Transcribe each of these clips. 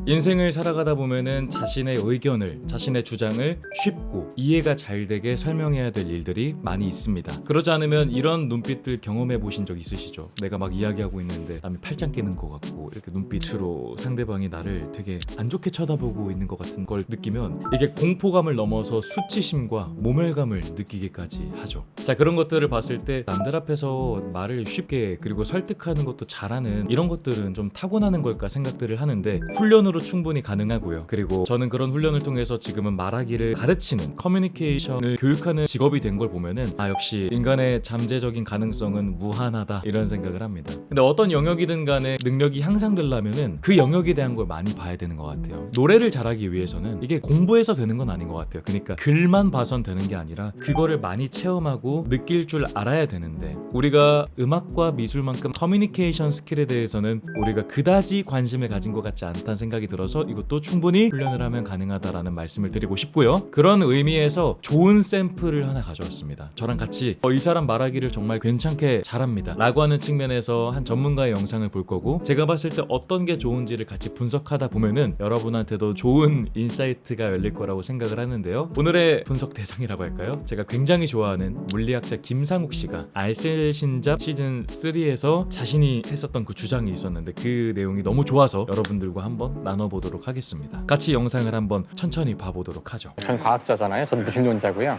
인생을 살아가다 보면은 자신의 의견을, 자신의 주장을 쉽고 이해가 잘 되게 설명해야 될 일들이 많이 있습니다. 그러지 않으면 이런 눈빛들 경험해 보신 적 있으시죠? 내가 막 이야기하고 있는데 남이 팔짱 끼는 것 같고 이렇게 눈빛으로 상대방이 나를 되게 안 좋게 쳐다보고 있는 것 같은 걸 느끼면 이게 공포감을 넘어서 수치심과 모멸감을 느끼기까지 하죠. 자, 그런 것들을 봤을 때 남들 앞에서 말을 쉽게 그리고 설득하는 것도 잘하는 이런 것들은 좀 타고나는 걸까 생각들을 하는데 훈련으로 충분히 가능하고요. 그리고 저는 그런 훈련을 통해서 지금은 말하기를 가르치는 커뮤니케이션을 교육하는 직업이 된 걸 보면은 역시 인간의 잠재적인 가능성은 무한하다 이런 생각을 합니다. 근데 어떤 영역이든 간에 능력이 향상되려면은 그 영역에 대한 걸 많이 봐야 되는 것 같아요. 노래를 잘하기 위해서는 이게 공부해서 되는 건 아닌 것 같아요. 그러니까 글만 봐선 되는 게 아니라 그거를 많이 체험하고 느낄 줄 알아야 되는데 우리가 음악과 미술만큼 커뮤니케이션 스킬에 대해서는 우리가 그다지 관심을 가진 것 같지 않다는 생각이 들어서 이것도 충분히 훈련을 하면 가능하다라는 말씀을 드리고 싶고요. 그런 의미에서 좋은 샘플을 하나 가져왔습니다. 저랑 같이 이 사람 말하기를 정말 괜찮게 잘합니다 라고 하는 측면에서 한 전문가의 영상을 볼 거고, 제가 봤을 때 어떤 게 좋은지를 같이 분석하다 보면은 여러분한테도 좋은 인사이트가 열릴 거라고 생각을 하는데요. 오늘의 분석 대상이라고 할까요? 제가 굉장히 좋아하는 물리학자 김상욱 씨가 알쓸신잡 시즌 3에서 자신이 했었던 그 주장이 있었는데 그 내용이 너무 좋아서 여러분들과 한번 나눠보도록 하겠습니다. 같이 영상을 한번 천천히 봐보도록 하죠. 전 과학자잖아요. 전 무신론자고요.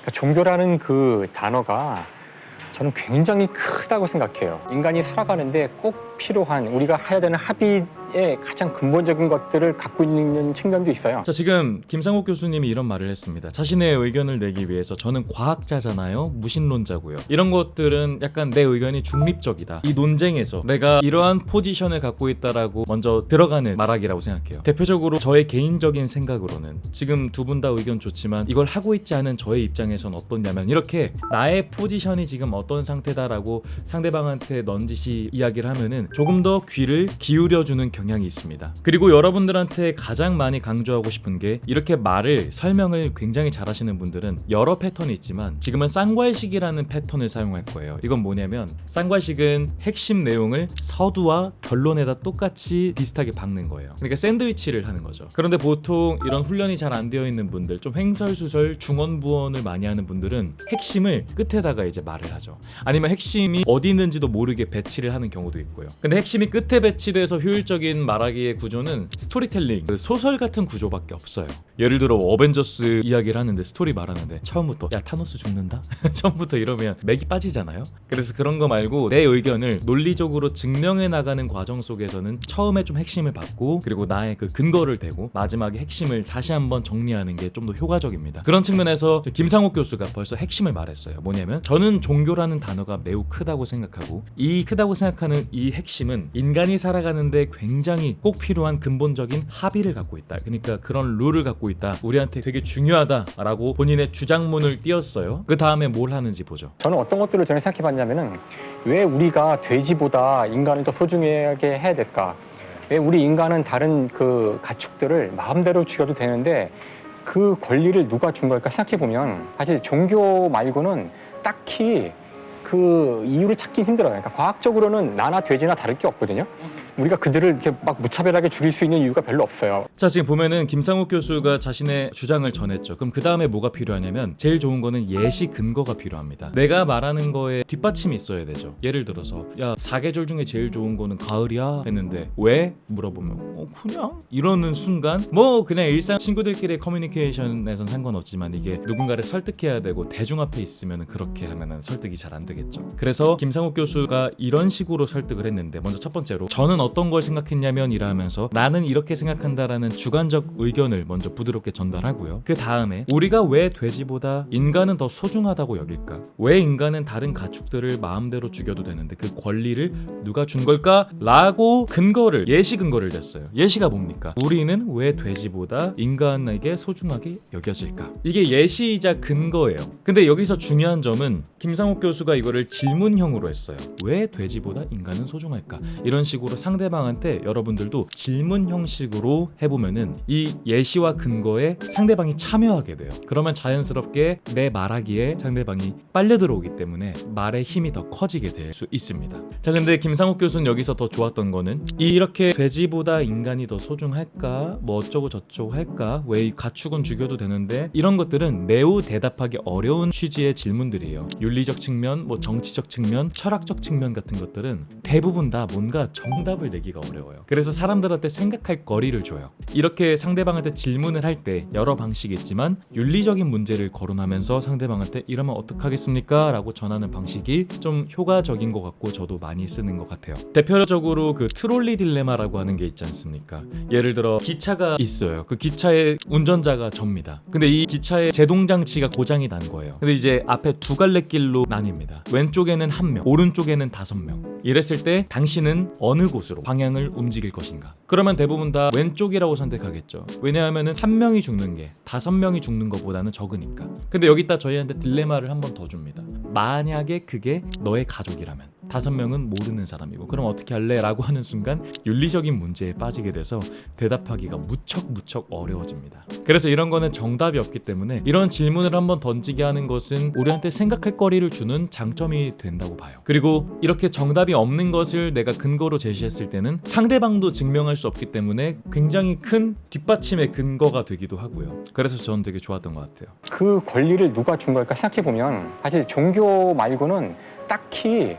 그러니까 종교라는 그 단어가 저는 굉장히 크다고 생각해요. 인간이 살아가는데 꼭 필요한, 우리가 해야 되는 합의의 가장 근본적인 것들을 갖고 있는 측면도 있어요. 자, 지금 김상욱 교수님이 이런 말을 했습니다. 자신의 의견을 내기 위해서 저는 과학자잖아요, 무신론자고요. 이런 것들은 약간 내 의견이 중립적이다. 이 논쟁에서 내가 이러한 포지션을 갖고 있다라고 먼저 들어가는 말하기라고 생각해요. 대표적으로 저의 개인적인 생각으로는 지금 두 분 다 의견 좋지만 이걸 하고 있지 않은 저의 입장에선 어떻냐면 이렇게 나의 포지션이 지금 어떤 상태다라고 상대방한테 넌지시 이야기를 하면은 조금 더 귀를 기울여주는 경향이 있습니다. 그리고 여러분들한테 가장 많이 강조하고 싶은 게 이렇게 말을 설명을 굉장히 잘하시는 분들은 여러 패턴이 있지만 지금은 쌍괄식이라는 패턴을 사용할 거예요. 이건 뭐냐면 쌍괄식은 핵심 내용을 서두와 결론에다 똑같이 비슷하게 박는 거예요. 그러니까 샌드위치를 하는 거죠. 그런데 보통 이런 훈련이 잘 안 되어 있는 분들, 좀 횡설수설 중언부언을 많이 하는 분들은 핵심을 끝에다가 이제 말을 하죠. 아니면 핵심이 어디 있는지도 모르게 배치를 하는 경우도 있고요. 근데 핵심이 끝에 배치돼서 효율적인 말하기의 구조는 스토리텔링, 소설 같은 구조밖에 없어요. 예를 들어 어벤져스 이야기를 하는데 스토리 말하는데 처음부터 야 타노스 죽는다? 처음부터 이러면 맥이 빠지잖아요. 그래서 그런 거 말고 내 의견을 논리적으로 증명해 나가는 과정 속에서는 처음에 좀 핵심을 받고 그리고 나의 그 근거를 대고 마지막에 핵심을 다시 한번 정리하는 게 좀 더 효과적입니다. 그런 측면에서 김상욱 교수가 벌써 핵심을 말했어요. 뭐냐면 저는 종교라는 단어가 매우 크다고 생각하고 이 크다고 생각하는 이 핵심은 인간이 살아가는데 굉장히 꼭 필요한 근본적인 합의를 갖고 있다. 그러니까 그런 룰을 갖고 있다. 우리한테 되게 중요하다라고 본인의 주장문을 띄웠어요. 그 다음에 뭘 하는지 보죠. 저는 어떤 것들을 전에 생각해봤냐면은 왜 우리가 돼지보다 인간을 더 소중하게 해야 될까? 왜 우리 인간은 다른 그 가축들을 마음대로 죽여도 되는데 그 권리를 누가 준 걸까 생각해보면 사실 종교 말고는 딱히 그 이유를 찾기 힘들어요. 그러니까 과학적으로는 나나 돼지나 다를 게 없거든요. 우리가 그들을 이렇게 막 무차별하게 죽일 수 있는 이유가 별로 없어요. 자, 지금 보면은 김상욱 교수가 자신의 주장을 전했죠. 그럼 그 다음에 뭐가 필요하냐면 제일 좋은 거는 예시 근거가 필요합니다. 내가 말하는 거에 뒷받침이 있어야 되죠. 예를 들어서 야 사계절 중에 제일 좋은 거는 가을이야 했는데 왜? 물어보면 그냥 이러는 순간 뭐 그냥 일상 친구들끼리 커뮤니케이션에선 상관없지만 이게 누군가를 설득해야 되고 대중 앞에 있으면 그렇게 하면은 설득이 잘 안 되겠죠. 그래서 김상욱 교수가 이런 식으로 설득을 했는데 먼저 첫 번째로 저는 어떤 걸 생각했냐면 이라면서 나는 이렇게 생각한다라는 주관적 의견을 먼저 부드럽게 전달하고요. 그 다음에 우리가 왜 돼지보다 인간은 더 소중하다고 여길까? 왜 인간은 다른 가축들을 마음대로 죽여도 되는데 그 권리를 누가 준 걸까? 라고 근거를, 예시 근거를 냈어요. 예시가 뭡니까? 우리는 왜 돼지보다 인간에게 소중하게 여겨질까? 이게 예시이자 근거예요. 근데 여기서 중요한 점은 김상욱 교수가 이거를 질문형으로 했어요. 왜 돼지보다 인간은 소중할까? 이런 식으로 상대방한테 여러분들도 질문 형식으로 해보면은 이 예시와 근거에 상대방이 참여하게 돼요. 그러면 자연스럽게 내 말하기에 상대방이 빨려 들어오기 때문에 말의 힘이 더 커지게 될 수 있습니다. 자, 근데 김상욱 교수는 여기서 더 좋았던 거는 이렇게 돼지보다 인간이 더 소중할까? 뭐 어쩌고 저쩌고 할까? 왜 이 가축은 죽여도 되는데? 이런 것들은 매우 대답하기 어려운 취지의 질문들이에요. 윤리적 측면, 뭐 정치적 측면, 철학적 측면 같은 것들은 대부분 다 뭔가 정답을 내기가 어려워요. 그래서 사람들한테 생각할 거리를 줘요. 이렇게 상대방한테 질문을 할 때 여러 방식이 있지만 윤리적인 문제를 거론하면서 상대방한테 이러면 어떡하겠습니까? 라고 전하는 방식이 좀 효과적인 것 같고 저도 많이 쓰는 것 같아요. 대표적으로 그 트롤리 딜레마라고 하는 게 있지 않습니까? 예를 들어 기차가 있어요. 그 기차의 운전자가 접니다. 근데 이 기차의 제동장치가 고장이 난 거예요. 근데 이제 앞에 두 갈래 길로 나뉩니다. 왼쪽에는 1명, 오른쪽에는 5명. 이랬을 때 당신은 어느 곳으로 방향을 움직일 것인가? 그러면 대부분 다 왼쪽이라고 선택하겠죠. 왜냐하면 한 명이 죽는 게 5명이 죽는 것보다는 적으니까. 근데 여기다 저희한테 딜레마를 한 번 더 줍니다. 만약에 그게 너의 가족이라면 5명은 모르는 사람이고 그럼 어떻게 할래? 라고 하는 순간 윤리적인 문제에 빠지게 돼서 대답하기가 무척 어려워집니다. 그래서 이런 거는 정답이 없기 때문에 이런 질문을 한번 던지게 하는 것은 우리한테 생각할 거리를 주는 장점이 된다고 봐요. 그리고 이렇게 정답이 없는 것을 내가 근거로 제시했을 때는 상대방도 증명할 수 없기 때문에 굉장히 큰 뒷받침의 근거가 되기도 하고요. 그래서 저는 되게 좋았던 것 같아요. 그 권리를 누가 준 걸까 생각해보면 사실 종교 말고는 딱히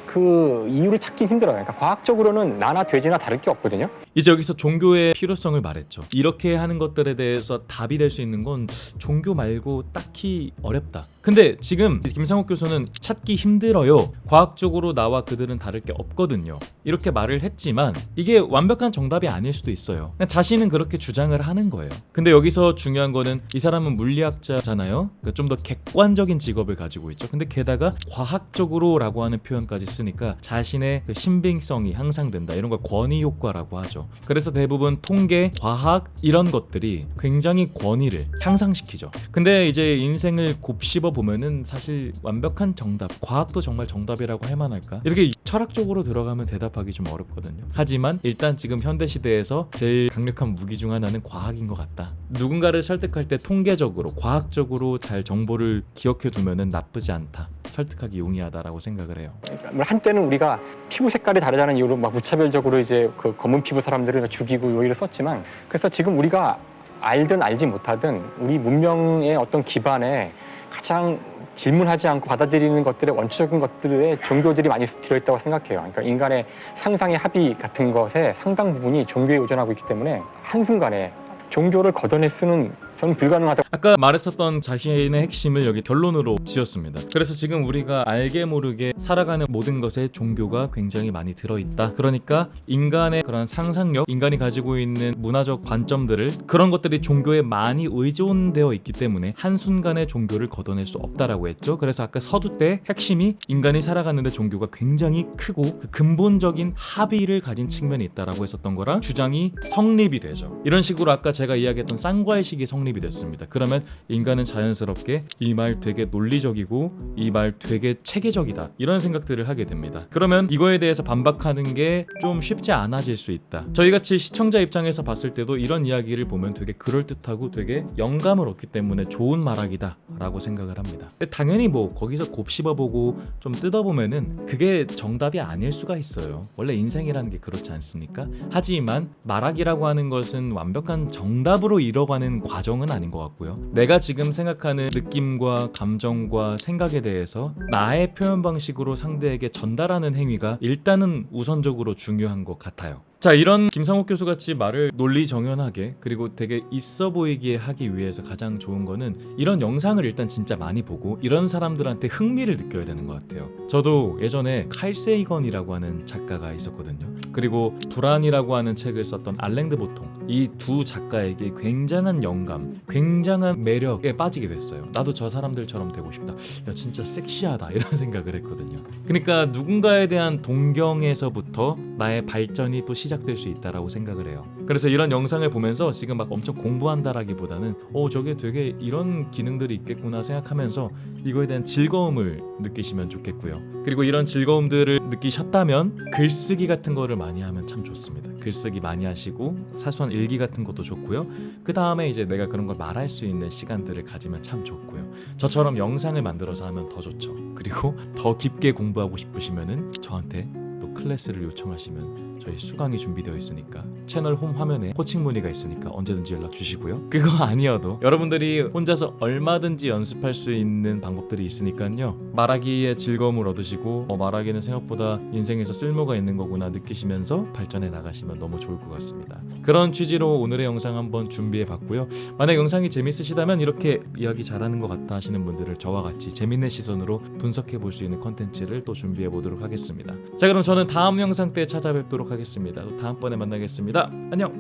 그 이유를 찾기 힘들어요. 그러니까 과학적으로는 나나 돼지나 다를 게 없거든요. 이제 여기서 종교의 필요성을 말했죠. 이렇게 하는 것들에 대해서 답이 될 수 있는 건 종교 말고 딱히 어렵다. 근데 지금 김상욱 교수는 찾기 힘들어요. 과학적으로 나와 그들은 다를 게 없거든요. 이렇게 말을 했지만 이게 완벽한 정답이 아닐 수도 있어요. 그냥 자신은 그렇게 주장을 하는 거예요. 근데 여기서 중요한 거는 이 사람은 물리학자잖아요. 그러니까 좀 더 객관적인 직업을 가지고 있죠. 근데 게다가 과학적으로라고 하는 표현까지 쓰니까 자신의 그 신빙성이 향상된다. 이런 걸 권위 효과라고 하죠. 그래서 대부분 통계, 과학 이런 것들이 굉장히 권위를 향상시키죠. 근데 이제 인생을 곱씹어 보면은 사실 완벽한 정답, 과학도 정말 정답이라고 할 만할까? 이렇게 철학적으로 들어가면 대답하기 좀 어렵거든요. 하지만 일단 지금 현대 시대에서 제일 강력한 무기 중 하나는 과학인 것 같다. 누군가를 설득할 때 통계적으로, 과학적으로 잘 정보를 기억해 두면은 나쁘지 않다. 설득하기 용이하다라고 생각을 해요. 그러니까 한때는 우리가 피부 색깔이 다르다는 이유로 막 무차별적으로 이제 그 검은 피부 사람들을 죽이고 요의를 썼지만, 그래서 지금 우리가 알든 알지 못하든 우리 문명의 어떤 기반에 가장 질문하지 않고 받아들이는 것들의 원초적인 것들에 종교들이 많이 들어있다고 생각해요. 그러니까 인간의 상상의 합의 같은 것에 상당 부분이 종교에 의존하고 있기 때문에 한순간에 종교를 걷어낼 수는 저는 불가능하다고. 아까 말했었던 자신의 핵심을 여기 결론으로 지었습니다. 그래서 지금 우리가 알게 모르게 살아가는 모든 것에 종교가 굉장히 많이 들어있다. 그러니까 인간의 그런 상상력, 인간이 가지고 있는 문화적 관점들을, 그런 것들이 종교에 많이 의존되어 있기 때문에 한순간에 종교를 걷어낼 수 없다라고 했죠. 그래서 아까 서두 때 핵심이 인간이 살아가는데 종교가 굉장히 크고 그 근본적인 합의를 가진 측면이 있다라고 했었던 거랑 주장이 성립이 되죠. 이런 식으로 아까 제가 이야기했던 쌍과의식이 성립이 됐습니다. 그러면 인간은 자연스럽게 이 말 되게 논리적이고 이 말 되게 체계적이다, 이런 생각들을 하게 됩니다. 그러면 이거에 대해서 반박하는 게 좀 쉽지 않아질 수 있다. 저희같이 시청자 입장에서 봤을 때도 이런 이야기를 보면 되게 그럴듯하고 되게 영감을 얻기 때문에 좋은 말하기다 라고 생각을 합니다. 근데 당연히 뭐 거기서 곱씹어보고 좀 뜯어보면은 그게 정답이 아닐 수가 있어요. 원래 인생이라는 게 그렇지 않습니까? 하지만 말하기라고 하는 것은 완벽한 정답으로 이뤄가는 과정은 아닌 것 같고요. 내가 지금 생각하는 느낌과 감정과 생각에 대해서 나의 표현 방식으로 상대에게 전달하는 행위가 일단은 우선적으로 중요한 것 같아요. 자, 이런 김상욱 교수 같이 말을 논리정연하게 그리고 되게 있어 보이게 하기 위해서 가장 좋은 거는 이런 영상을 일단 진짜 많이 보고 이런 사람들한테 흥미를 느껴야 되는 것 같아요. 저도 예전에 칼 세이건이라고 하는 작가가 있었거든요. 그리고 불안이라고 하는 책을 썼던 알랭드 보통, 이 두 작가에게 굉장한 영감, 굉장한 매력에 빠지게 됐어요. 나도 저 사람들처럼 되고 싶다. 야, 진짜 섹시하다, 이런 생각을 했거든요. 그러니까 누군가에 대한 동경에서부터 나의 발전이 또 시작될 수 있다라고 생각을 해요. 그래서 이런 영상을 보면서 지금 막 엄청 공부한다라기보다는 저게 되게 이런 기능들이 있겠구나 생각하면서 이거에 대한 즐거움을 느끼시면 좋겠고요. 그리고 이런 즐거움들을 느끼셨다면 글쓰기 같은 거를 많이 하면 참 좋습니다. 글쓰기 많이 하시고 사소한 일기 같은 것도 좋고요. 그 다음에 이제 내가 그런 걸 말할 수 있는 시간들을 가지면 참 좋고요. 저처럼 영상을 만들어서 하면 더 좋죠. 그리고 더 깊게 공부하고 싶으시면은 저한테 또 클래스를 요청하시면 저희 수강이 준비되어 있으니까 채널 홈 화면에 코칭 문의가 있으니까 언제든지 연락 주시고요. 그거 아니어도 여러분들이 혼자서 얼마든지 연습할 수 있는 방법들이 있으니까요. 말하기에 즐거움을 얻으시고 말하기는 생각보다 인생에서 쓸모가 있는 거구나 느끼시면서 발전해 나가시면 너무 좋을 것 같습니다. 그런 취지로 오늘의 영상 한번 준비해 봤고요. 만약 영상이 재밌으시다면 이렇게 이야기 잘하는 것 같다 하시는 분들을 저와 같이 재밌는 시선으로 분석해 볼 수 있는 컨텐츠를 또 준비해 보도록 하겠습니다. 자, 그럼 저는 다음 영상 때 찾아뵙도록 하겠습니다. 또 다음번에 만나겠습니다. 안녕.